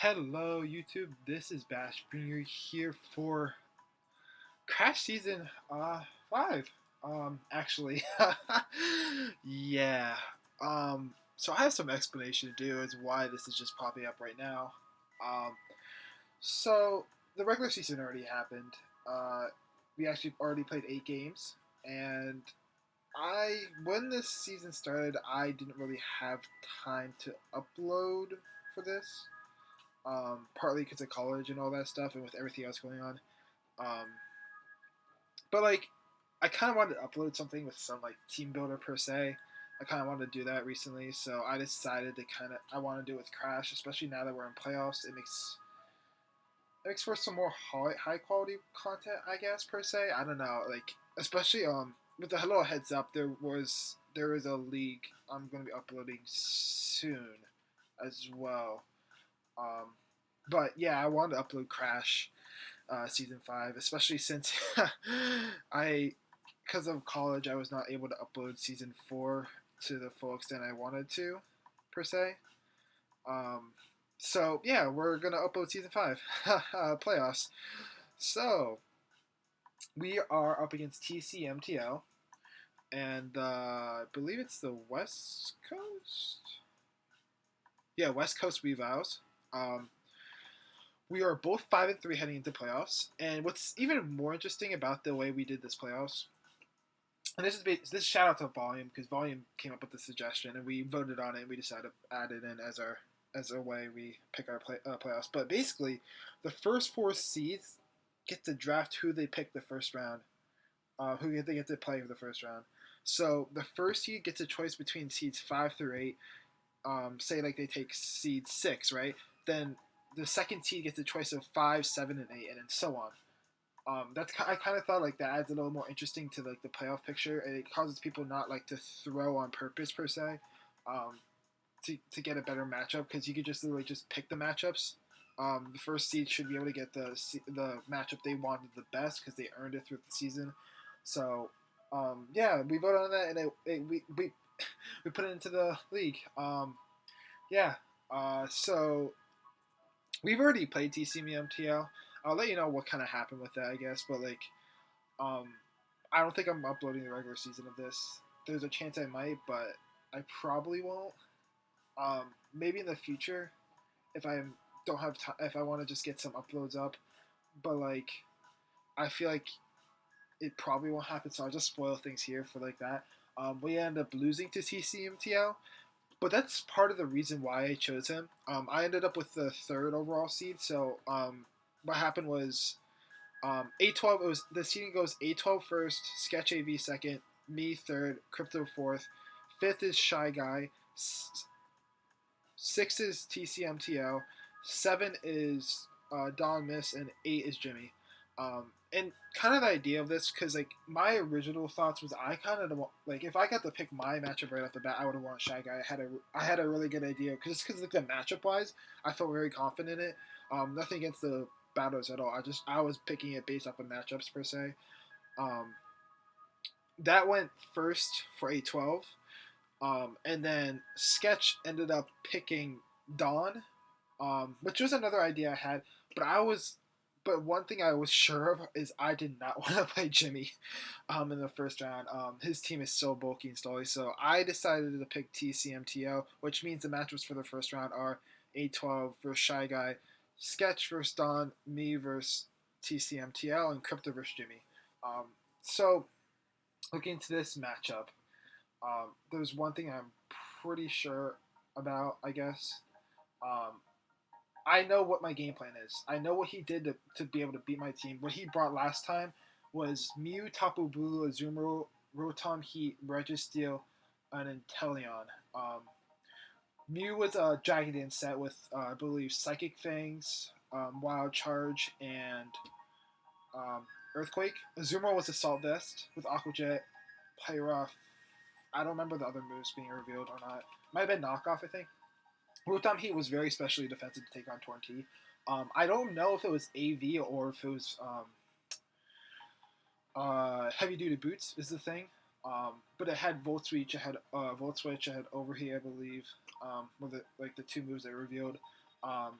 Hello YouTube, this is Bash bringing you here for Crash Season 5. Actually, yeah. So I have some explanation to do as why this is just popping up right now. Um, so the regular season already happened. Uh, we actually already played 8 games, and when this season started, I didn't really have time to upload for this. Partly because of college and all that stuff, and with everything else going on. Um, but like, I kind of wanted to upload something with some like team builder per se. I kind of wanted to do that recently, so I decided to I want to do it with Crash, especially now that we're in playoffs. It makes for some more high quality content, I guess per se. I don't know, like especially with a little heads up, there is a league I'm going to be uploading soon as well. Um, but yeah, I wanted to upload Crash season 5, especially since I, because of college, I was not able to upload season 4 to the full extent I wanted to, per se. Um, so yeah, we're gonna upload season 5 playoffs. So we are up against TCMTL, and I believe it's the West Coast. Yeah, West Coast Revows. Um, we are both 5-3 heading into playoffs. And what's even more interesting about the way we did this playoffs, and this shout out to Volume because Volume came up with the suggestion and we voted on it and we decided to add it in as our way we pick our playoffs. But basically, the first 4 seeds get to draft who they pick the first round, who they get to play for the first round. So the first seed gets a choice between seeds 5 through 8. Say like they take seed 6, right? Then the second seed gets a choice of 5, 7, and 8, and then so on. I kind of thought like that adds a little more interesting to like the playoff picture, and it causes people not like to throw on purpose per se, um, to get a better matchup because you could just literally just pick the matchups. The first seed should be able to get the matchup they wanted the best because they earned it through the season. So yeah, we voted on that, and we we put it into the league. Yeah. So we've already played TCMTL. I'll let you know what kind of happened with that, I guess. But like, um, I don't think I'm uploading the regular season of this. There's a chance I might, but I probably won't. Maybe in the future, if I don't have time, if I want to just get some uploads up. But like, I feel like it probably won't happen, so I'll just spoil things here for like that. We end up losing to TCMTL, but that's part of the reason why I chose him. I ended up with the third overall seed. So what happened was A12. It was the seeding goes A12 first, Sketch AV second, me third, Crypto fourth, fifth is Shy Guy, six is TCMTL, seven is Don Miss, and eight is Jimmy. And kind of the idea of this, because like my original thoughts was I kind of like if I got to pick my matchup right off the bat, I would have wanted Shy Guy. I had a really good idea because like the matchup wise, I felt very confident in it. Nothing against the battles at all. I was picking it based off of matchups per se. Um, that went first for A12. And then Sketch ended up picking Dawn, which was another idea I had. But one thing I was sure of is I did not want to play Jimmy, in the first round. His team is so bulky and stally, so I decided to pick TCMTL, which means the matchups for the first round are A12 versus Shy Guy, Sketch versus Dawn, me versus TCMTL, and Crypto versus Jimmy. So looking into this matchup, there's one thing I'm pretty sure about, I guess. Um, I know what my game plan is. I know what he did to be able to beat my team. What he brought last time was Mew, Tapu Bulu, Azumarill, Rotom Heat, Registeel, and Inteleon. Mew was a Dragon set with, I believe, Psychic Fangs, Wild Charge, and Earthquake. Azumarill was Assault Vest with Aqua Jet, Pyroth. I don't remember the other moves being revealed or not. Might have been knockoff, I think. Rotom Heat was very specially defensive to take on Torn T. I don't know if it was AV or if it was heavy duty boots is the thing. But it had Volt Switch, it had Volt Switch, it had Overheat, I believe. Were the two moves they revealed. Um,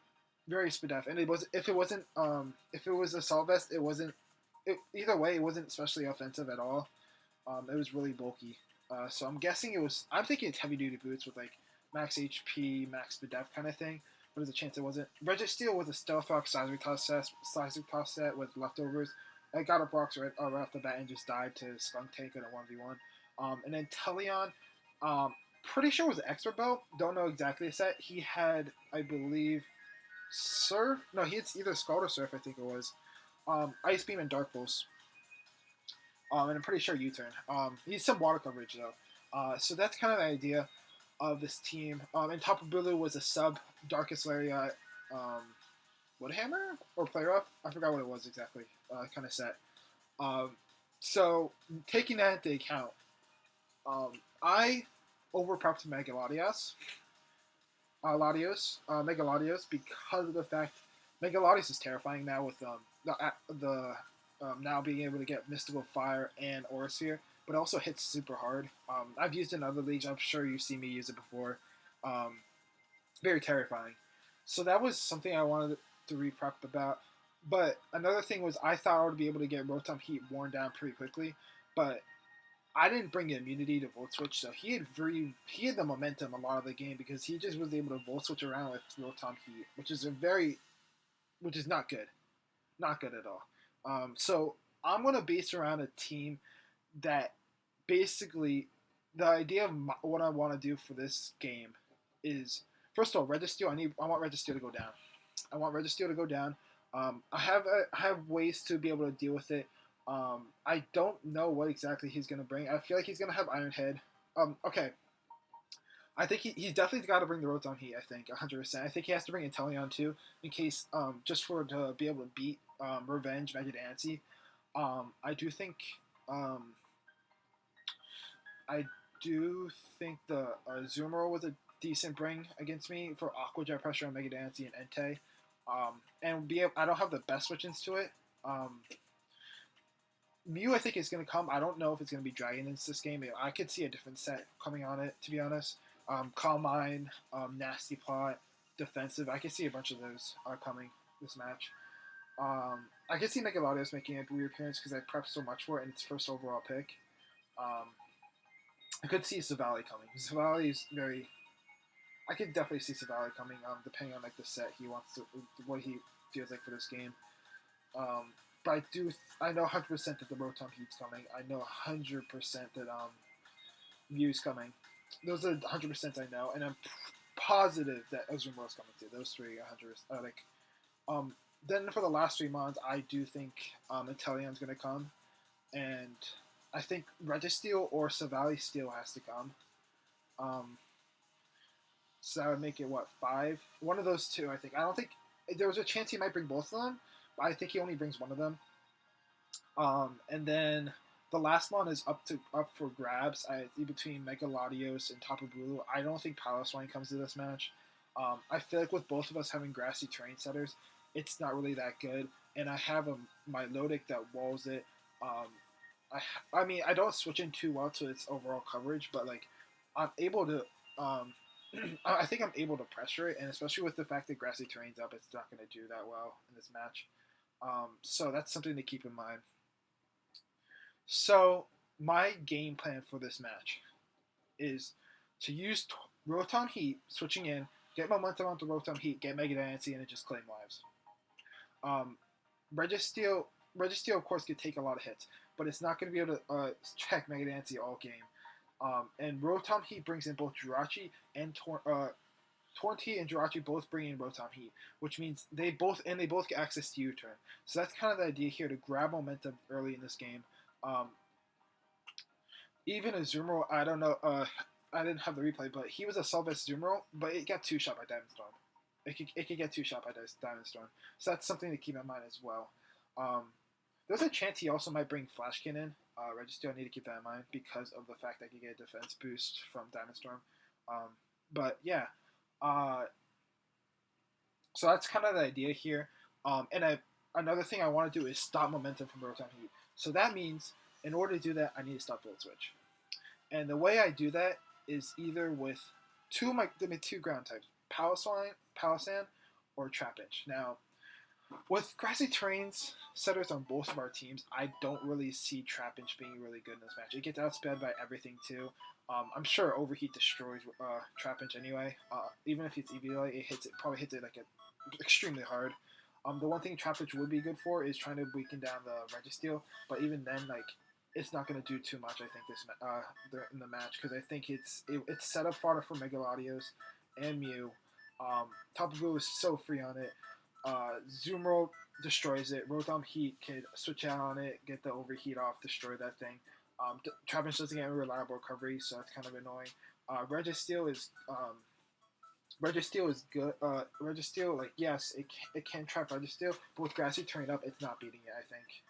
very Spadef, and it was if it was assault vest, it wasn't. Either way, it wasn't especially offensive at all. It was really bulky. So I'm guessing it was. I'm thinking it's heavy duty boots with like max HP, max Spadef kind of thing. But there's a chance it wasn't. Registeel was a Stealth Rock Seismic Toss set with leftovers. I got up rocks right off the bat and just died to Skunk Tank in a 1v1. And then Teleon, pretty sure was an expert belt. Don't know exactly the set. He had, I believe, Surf. No, he had either Scald or Surf, I think it was. Ice Beam and Dark Pulse. And I'm pretty sure U-turn. He's some water coverage though. So that's kind of the idea of this team. And Tapu Bulu was a sub Darkest Lariat, Woodhammer or Player Up. I forgot what it was exactly. Kind of set. Um, so taking that into account, I overprepped Megaladios because of the fact Megaladios is terrifying now with the now being able to get Mystical Fire and Aura Sphere, but it also hits super hard. I've used it in other leagues. I'm sure you've seen me use it before. Um, Very terrifying. So that was something I wanted to reprep about. But another thing was I thought I would be able to get Rotom Heat worn down pretty quickly, but I didn't bring immunity to Volt Switch, so he had the momentum a lot of the game because he just was able to Volt Switch around with Rotom Heat, which is not good, not good at all. So I'm gonna base around a team that basically the idea of what I want to do for this game is first of all Registeel. I want Registeel to go down. I want Registeel to go down. I have ways to be able to deal with it. I don't know what exactly he's gonna bring. I feel like he's gonna have Iron Head. Okay. I think he's definitely got to bring the Rotom Heat. I think 100%. I think he has to bring Inteleon too, in case just for to be able to beat Revenge Megadancy. I do think um, I do think the Zoomer was a decent bring against me for Aqua Jet Pressure on Megadancy and Entei. I don't have the best switch-ins to it. Mew, I think, is going to come. I don't know if it's going to be Dragon Dance this game. I could see a different set coming on it, to be honest. Calm Mind, Nasty Plot, Defensive. I could see a bunch of those coming this match. I could see Megalodios making a reappearance because I prepped so much for it and its first overall pick. Um, I could see Savali coming. Savali is very. I could definitely see Savali coming, depending on like the set he wants to, what he feels like for this game. But I know 100% that the Rotom Heat's coming. I know 100% that Mew's coming. Those are 100% I know, and I'm positive that Azumarilla's coming too. Those three 100%. Then for the last 3 months, I do think Inteleon's going to come, and I think Registeel or Savali Steel has to come. So that would make it what 5? One of those two, I think. I don't think there was a chance he might bring both of them, but I think he only brings one of them. And then the last one is up for grabs. Between Megalodios and Tapu Bulu. I don't think Piloswine comes to this match. I feel like with both of us having grassy terrain setters, it's not really that good. And I have my Lodic that walls it. I mean, I don't switch in too well to its overall coverage, but like, I'm able to. I think I'm able to pressure it, and especially with the fact that grassy terrain's up, it's not going to do that well in this match. So that's something to keep in mind. So my game plan for this match is to use Rotom Heat, switching in, get momentum onto Rotom Heat, get Mega Dancy, and then just claim lives. Registeel, of course, could take a lot of hits, but it's not going to be able to check Mega Dancy all game. And Rotom Heat brings in both Jirachi and Tornti and Jirachi both bring in Rotom Heat, which means they both get access to U-turn. So that's kind of the idea here, to grab momentum early in this game. Even Azumarill, I don't know. I didn't have the replay, but he was a Salvest Azumarill, but it got 2-shot by Diamond Storm. It could get 2-shot by Diamond Storm. So that's something to keep in mind as well. There's a chance he also might bring Flashkin in. Registeel, I need to keep that in mind because of the fact that he get a defense boost from Diamond Storm. But yeah. So that's kind of the idea here. Another thing I want to do is stop momentum from Rotom Heat. So that means, in order to do that, I need to stop Volt Switch. And the way I do that is either with two ground types, Palossand or Trapinch. Now, with grassy terrains setters on both of our teams, I don't really see Trapinch being really good in this match. It gets outsped by everything too. I'm sure Overheat destroys Trapinch anyway. Even if it's EV, it probably hits it like extremely hard. The one thing Trapinch would be good for is trying to weaken down the Registeel, but even then, like, it's not going to do too much. I think in the match, because I think it's set up fodder for Megalodios and Mew. Tapu Bulu is so free on it. Zoomro destroys it. Rotom Heat can switch out on it, get the overheat off, destroy that thing. Trapinch doesn't get a reliable recovery, so that's kind of annoying. Registeel is good. Registeel, like, yes, it can trap Registeel, but with Grassy terrain up, it's not beating it, I think.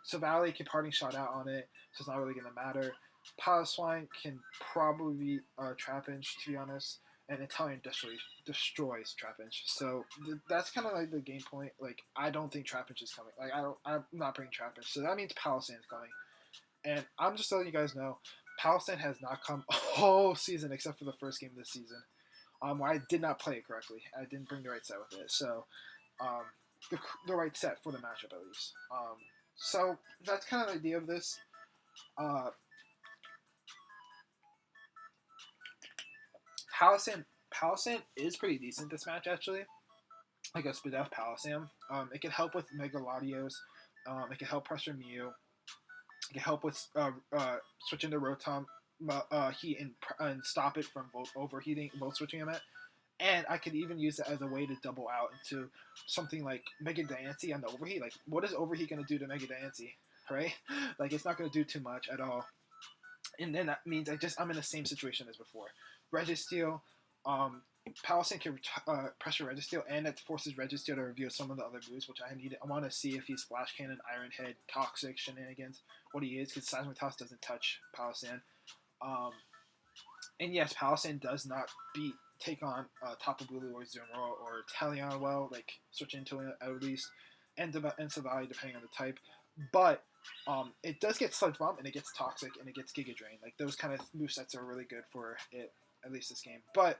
Savali can parting shot out on it, so it's not really going to matter. Piloswine can probably beat Trapinch, to be honest, and Italian destroys Trapinch. So that's kind of like the game point. Like, I don't think Trapinch is coming. Like, I'm not bringing Trapinch, so that means Palosande's coming. And I'm just letting you guys know, Palosand has not come all season except for the first game of this season, where I did not play it correctly. I didn't bring the right set with it. So, the right set for the matchup at least. So that's kind of the idea of this. Palossand is pretty decent this match, actually. Like a Spadef Palossand. It can help with Megalodios. It can help pressure Mew. It can help with switching to Rotom Heat and stop it from overheating, volt switching him at. And I could even use it as a way to double out into something like Mega Diancie on the overheat. Like, what is overheat going to do to Mega Diancie, right? Like, it's not going to do too much at all. And then that means I'm in the same situation as before. Registeel, Palossand can pressure Registeel, and it forces Registeel to reveal some of the other moves, which I need. I want to see if he's Flash Cannon, Iron Head, Toxic, Shenanigans, what he is, because Seismic doesn't touch Palossand. And yes, Palossand does not take on Tapu Bulu or Zumro or Talion well, like switch into it at least, and Savali depending on the type. But it does get Sludge Bomb, and it gets Toxic, and it gets Giga Drain. Like, those kind of movesets are really good for it, at least this game. But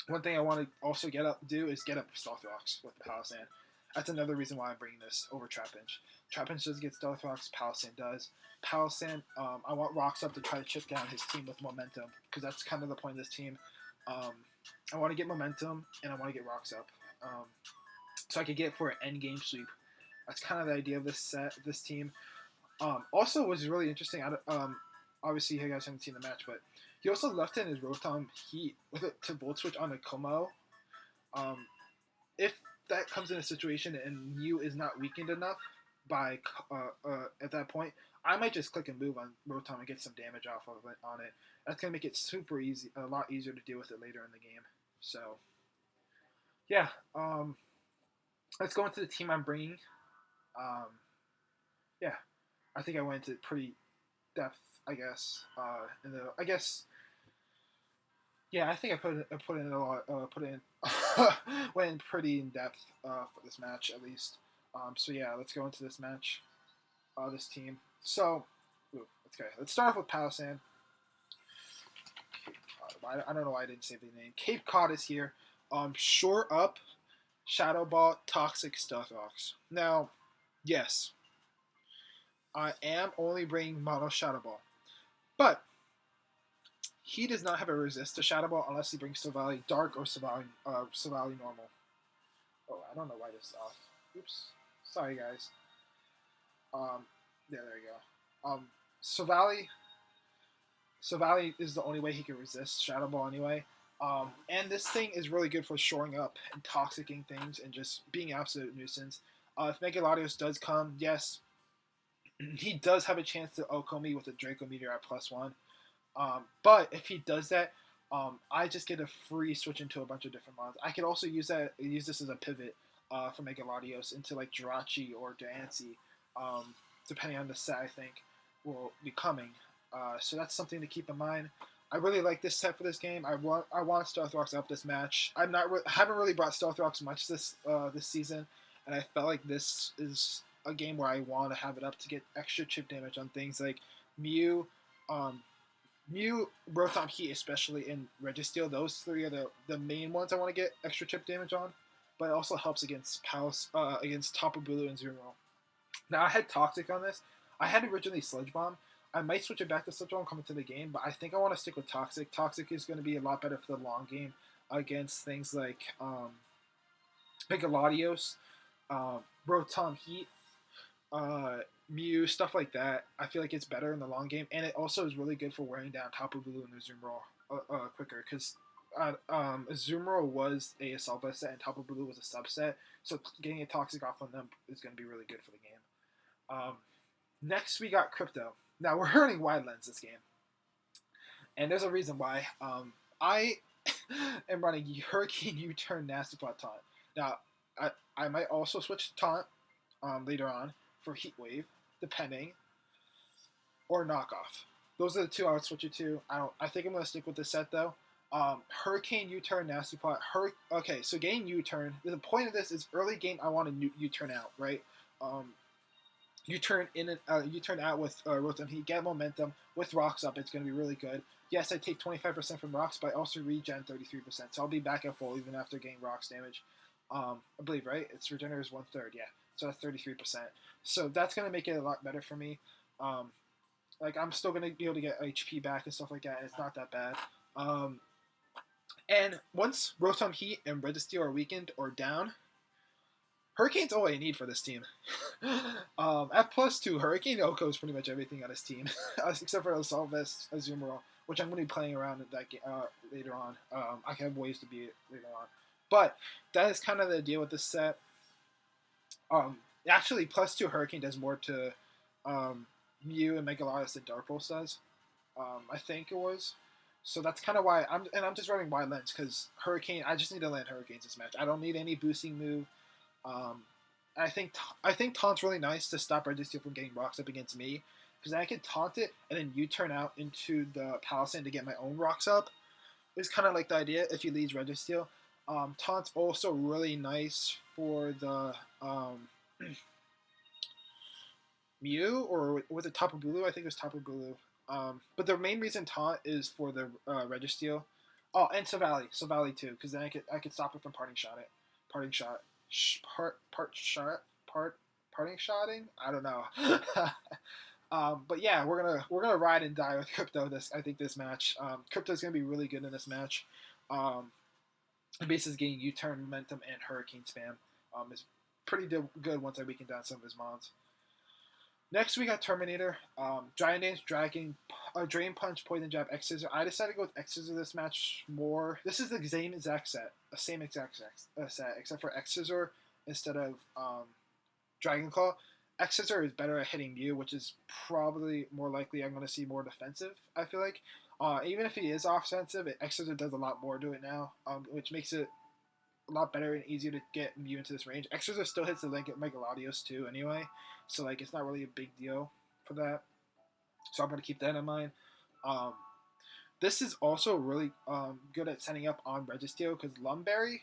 one thing I want to also do is get up Stealth Rocks with Palossand. That's another reason why I'm bringing this over Trapinch. Trapinch does get Stealth Rocks, Palossand does. Palossand, I want Rocks up to try to chip down his team with momentum, because that's kind of the point of this team. I want to get momentum, and I want to get Rocks up. So I could get for an endgame sweep. That's kind of the idea of this team. Also, was really interesting. Obviously, you guys haven't seen the match, but he also left in his Rotom Heat with it to Volt Switch on a Como. If that comes in a situation and Mew is not weakened enough by at that point, I might just click and move on Rotom and get some damage off of it on it. That's gonna make it super easy, a lot easier to deal with it later in the game. So, yeah. Let's go into the team I'm bringing. Yeah, I think I went into pretty depth, I guess. Yeah, I think I put in a lot. Went in pretty in depth for this match at least. So yeah, let's go into this match. This team. So, let's start off with Palossand. I don't know why I didn't say the name. Cape Cod is here. Shore Up, Shadow Ball, Toxic, Stealth Rocks. Now, yes, I am only bringing Mono Shadow Ball, but he does not have a resist to Shadow Ball unless he brings Savali Dark or Savali Normal. Oh, I don't know why this is off. Oops. Sorry, guys. Yeah, there you go. Savali is the only way he can resist Shadow Ball anyway. And this thing is really good for shoring up and toxicking things and just being absolute nuisance. If Megalodios does come, yes, he does have a chance to OHKO me with a Draco Meteor at +1. But if he does that, I just get a free switch into a bunch of different mons. I could also use this as a pivot for Megalodios into like Jirachi or Diancie, depending on the set I think will be coming. So that's something to keep in mind. I really like this set for this game. I want Stealth Rocks up this match. I haven't really brought Stealth Rocks much this season, and I felt like this is a game where I want to have it up to get extra chip damage on things like Mew, Mew, Rotom, Heat, especially in Registeel, those three are the main ones I want to get extra chip damage on. But it also helps against against Tapu Bulu and Zero. Now I had Toxic on this. I had originally Sludge Bomb. I might switch it back to Sludge Bomb coming to the game, but I think I want to stick with Toxic. Toxic is going to be a lot better for the long game against things like Megalodios, Rotom Heat, uh, Mew, stuff like that. I feel like it's better in the long game, and it also is really good for wearing down Tapu Bulu and Azumarill quicker because Azumarill was a assault set and Tapu Bulu was a subset, so getting a Toxic off on them is going to be really good for the game. Next, we got Crypto. Now, we're running Wide Lens this game, and there's a reason why. I am running Hurricane U-Turn Nasty Plot Taunt. Now, I might also switch to Taunt later on for Heat Wave, depending, or Knockoff. Those are the two I would switch it to. I think I'm going to stick with this set, though. Hurricane U-Turn Nasty Plot. Okay, so getting U-Turn, the point of this is early game I want to U-Turn out, right? You turn in and you turn out with Rotom Heat, get momentum with rocks up. It's going to be really good. Yes, I take 25% from rocks, but I also regen 33%, so I'll be back at full even after getting rocks damage. I believe, right? It's regenerates 1/3, yeah. So that's 33%. So that's going to make it a lot better for me. Like I'm still going to be able to get HP back and stuff like that. And it's not that bad. And once Rotom Heat and Registeel are weakened or down, Hurricane's all I need for this team. At +2, Hurricane Oko pretty much everything on his team, except for Assault Vest Azumarill, which I'm going to be playing around in that later on. I have ways to be it later on. But that is kind of the deal with this set. Actually, +2 Hurricane does more to Mew and Megalodios than Dark Pulse does. I think it was. So that's kind of why I'm just running Wide Lens because Hurricane. I just need to land Hurricanes this match. I don't need any boosting move. I think Taunt's really nice to stop Registeel from getting rocks up against me because then I can taunt it and then you turn out into the Palisand to get my own rocks up. It's kind of like the idea if he leads Registeel. Taunt's also really nice for the Mew or with the Tapu Bulu. I think it was Tapu Bulu. But the main reason Taunt is for the Registeel. Oh, and Savali too, because then I could stop it from parting shot. Parting shotting. I don't know. But yeah, we're gonna ride and die with Crypto. I think this match. Crypto's gonna be really good in this match. Bases getting U-turn momentum and Hurricane spam. Is pretty good once I weaken down some of his mons. Next, we got Terminator, Giant Dance, Dragon, Drain Punch, Poison Jab, X Scissor. I decided to go with X Scissor this match more. This is the same exact set, set, except for X Scissor instead of Dragon Claw. X Scissor is better at hitting Mew, which is probably more likely I'm going to see more defensive, I feel like. Even if he is offensive, X Scissor does a lot more to it now, which makes it a lot better and easier to get Mew into this range. X Scissor still hits the Megalodios too anyway, so like it's not really a big deal for that. So I'm going to keep that in mind. This is also really good at setting up on Registeel because Lumberry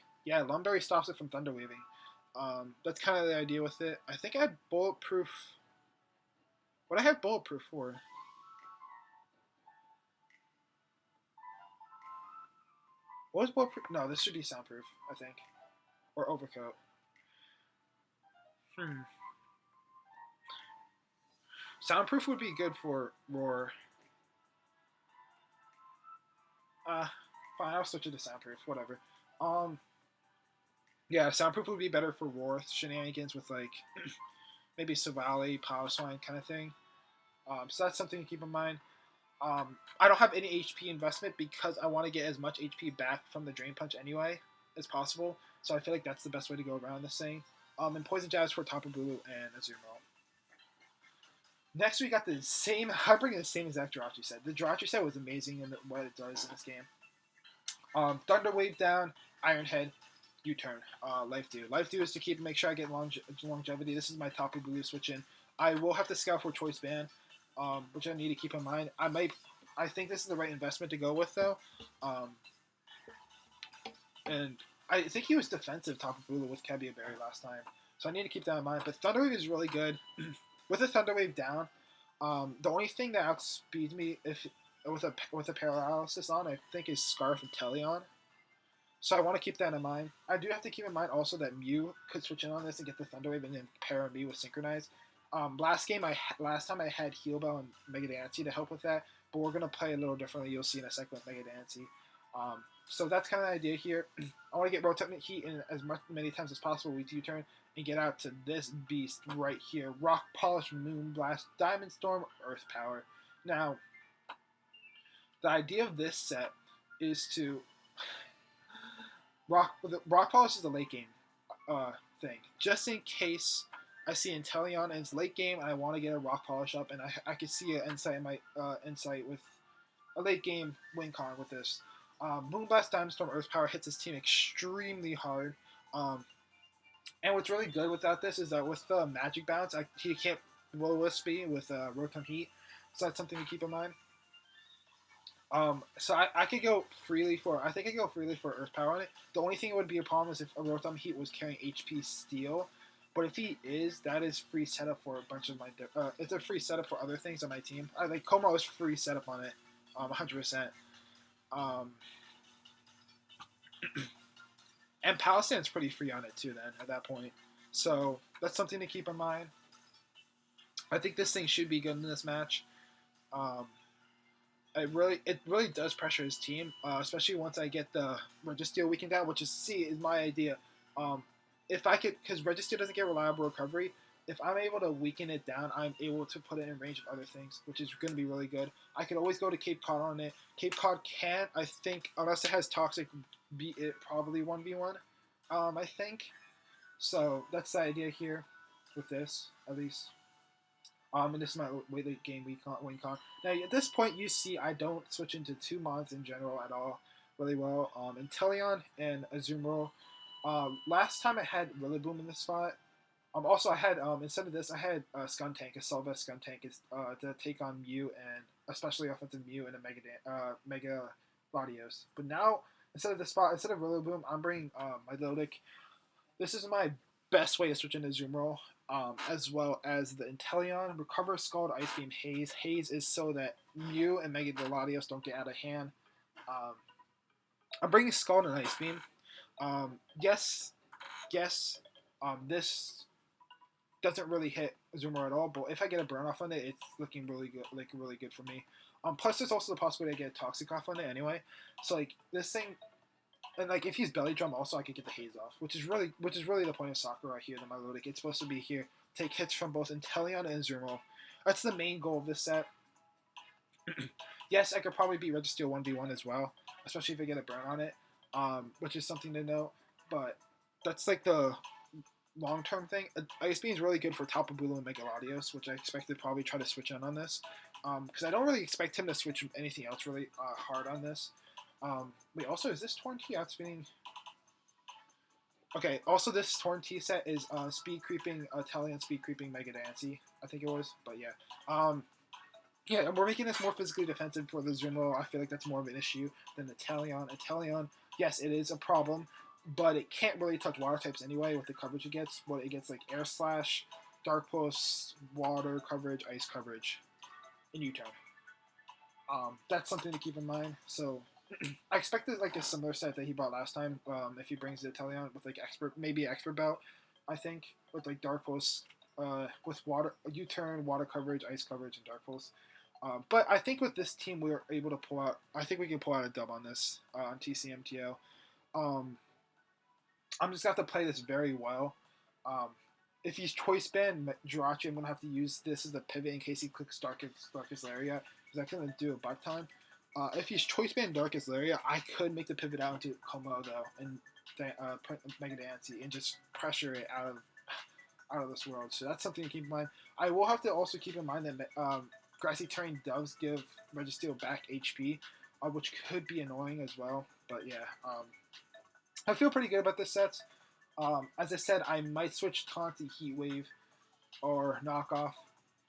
stops it from Thunder Waving. That's kind of the idea with it. I think I had Bulletproof. What I have Bulletproof for? What was Bulletproof? No, this should be Soundproof, I think. Or Overcoat. Soundproof would be good for Roar. Fine, I'll switch it to Soundproof. Whatever. Yeah, Soundproof would be better for Roar shenanigans with like maybe Savali, Piloswine kind of thing. So that's something to keep in mind. I don't have any HP investment because I want to get as much HP back from the Drain Punch anyway as possible. So I feel like that's the best way to go around this thing. And Poison Jabs for Tapu Bulu and Azumarill. Next, we got the same. I'm bringing the same exact Jirachi set. The Jirachi set was amazing in what it does in this game. Thunder Wave down, Iron Head, U-turn, Life Dew. Life Dew is to make sure I get longevity. This is my Tapu Bulu switch in. I will have to scout for Choice Band, which I need to keep in mind. I think this is the right investment to go with though. And I think he was defensive Tapu Bulu with Kebia Berry last time, so I need to keep that in mind. But Thunder Wave is really good. With a Thunder Wave down, the only thing that outspeeds me with a paralysis on. I think is Scarf and Teleon. So I want to keep that in mind. I do have to keep in mind also that Mew could switch in on this and get the Thunder Wave and then pair Mew with Synchronize. Last time I had Heal Bell and Mega Dancy to help with that, but we're gonna play a little differently. You'll see in a second with Mega Dancy. So that's kind of the idea here. I want to get Rotom Heat in as many times as possible with U-turn and get out to this beast right here. Rock Polish, Moonblast, Diamond Storm, Earth Power. Now, the idea of this set is to Rock Polish is a late game thing. Just in case I see Inteleon and it's late game and I want to get a Rock Polish up, and I could see an Insight in my Insight with a late game win con with this. Moonblast, Diamond Storm, Earth Power hits his team extremely hard. And what's really good without this is that with the Magic Bounce, he can't roll Wispy with Rotom Heat, so that's something to keep in mind. So I could go freely for. I think I could go freely for Earth Power on it. The only thing that would be a problem is if a Rotom Heat was carrying HP Steel. But if he is, that is free setup for a bunch of my. It's a free setup for other things on my team. Like Como is free setup on it, 100%. And Palisan's pretty free on it too. Then at that point, so that's something to keep in mind. I think this thing should be good in this match. It really does pressure his team, especially once I get the Registeel weakened out, which is my idea. If I could, because Registeel doesn't get reliable recovery, if I'm able to weaken it down, I'm able to put it in range of other things, which is going to be really good. I could always go to Cape Cod on it. Cape Cod can, I think, unless it has Toxic, beat it probably 1v1, I think. So that's the idea here with this, at least. And this is my late game win con. Now at this point, you see I don't switch into 2 mods in general at all really well. Inteleon and Azumarill. Last time I had Rillaboom in this spot. Also I had instead of this I had Skuntank, a Sylvest Skuntank is to take on Mew and especially offensive Mew and a Mega Latios. But now instead of Rillaboom, I'm bringing my Lodic. This is my best way to switch into Azumarill. As well as the Inteleon, Recover, Scald, Ice Beam, Haze. Haze is so that Mew and Mega Latios don't get out of hand. I'm bringing Scald and Ice Beam. Yes, this doesn't really hit Azumarill at all, but if I get a burn off on it, it's looking really good for me. Plus, there's also the possibility I get a Toxic off on it anyway. So like this thing. And like if he's Belly Drum, also I could get the Haze off, which is really the point of Sakura here. The Milotic, it's supposed to be here, take hits from both Inteleon and Azumarill. That's the main goal of this set. Yes, I could probably beat Registeel 1v1 as well, especially if I get a burn on it, which is something to note. But that's like the long-term thing. Ice Beam is really good for Tapu Bulu and Mega Latios, which I expect to probably try to switch in on this, because I don't really expect him to switch anything else really hard on this. Wait, also, is this Torn T outspinning? Okay, also this Torn T set is speed creeping, Italian speed creeping Mega Dancy, I think it was, but yeah. Yeah, we're making this more physically defensive for the Zumo. I feel like that's more of an issue than the Talion. Talion, yes, it is a problem, but it can't really touch water types anyway with the coverage it gets. What it gets like Air Slash, Dark Pulse, Water coverage, Ice coverage, in U-turn. That's something to keep in mind. So I expected like a similar set that he brought last time. If he brings the Talion with like maybe expert belt, I think with like Dark Pulse, with water U-turn, water coverage, ice coverage, and Dark Pulse. But I think with this team we were able to pull out. I think we can pull out a dub on this on TCMTL. I'm just gonna have to play this very well. If he's choice band Jirachi, I'm gonna have to use this as a pivot in case he clicks Darkest Lariat, because I couldn't do a butt time. If he's choice band Darkest Lariat, I could make the pivot out into Como though, and put Mega Dancy and just pressure it out of this world. So that's something to keep in mind. I will have to also keep in mind that Grassy Terrain does give Registeel back HP, which could be annoying as well. But yeah, I feel pretty good about this set. As I said, I might switch Taunt to Heat Wave or Knockoff.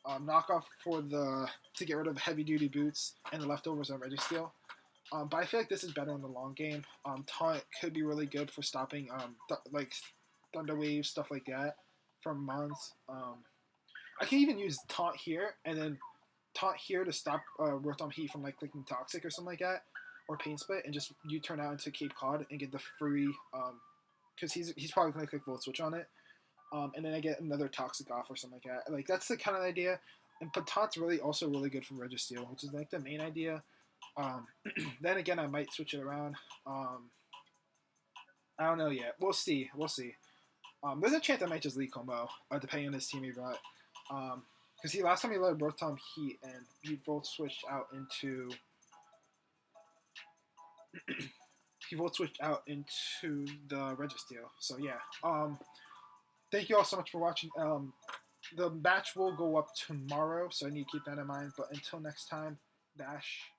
Knockoff to get rid of heavy duty boots and the leftovers on Registeel. But I feel like this is better in the long game. Taunt could be really good for stopping like Thunder Waves, stuff like that from Mons. I can even use Taunt here and then taunt here to stop Rotom Heat from like clicking Toxic or something like that, or Pain Split, and just you turn out into Cape Cod and get the free because he's probably gonna click Volt Switch on it, and then I get another Toxic off or something like that. Like that's the kind of idea. And Patant's really also really good for Registeel, which is like the main idea. Then again, I might switch it around. I don't know yet. We'll see. We'll see. There's a chance I might just leave Como, depending on his team he brought. Because last time he let Rotom Heat and he Volt switched out into he Volt switched out into the Registeel. So yeah. Thank you all so much for watching. The match will go up tomorrow, so I need to keep that in mind. But until next time, Dash.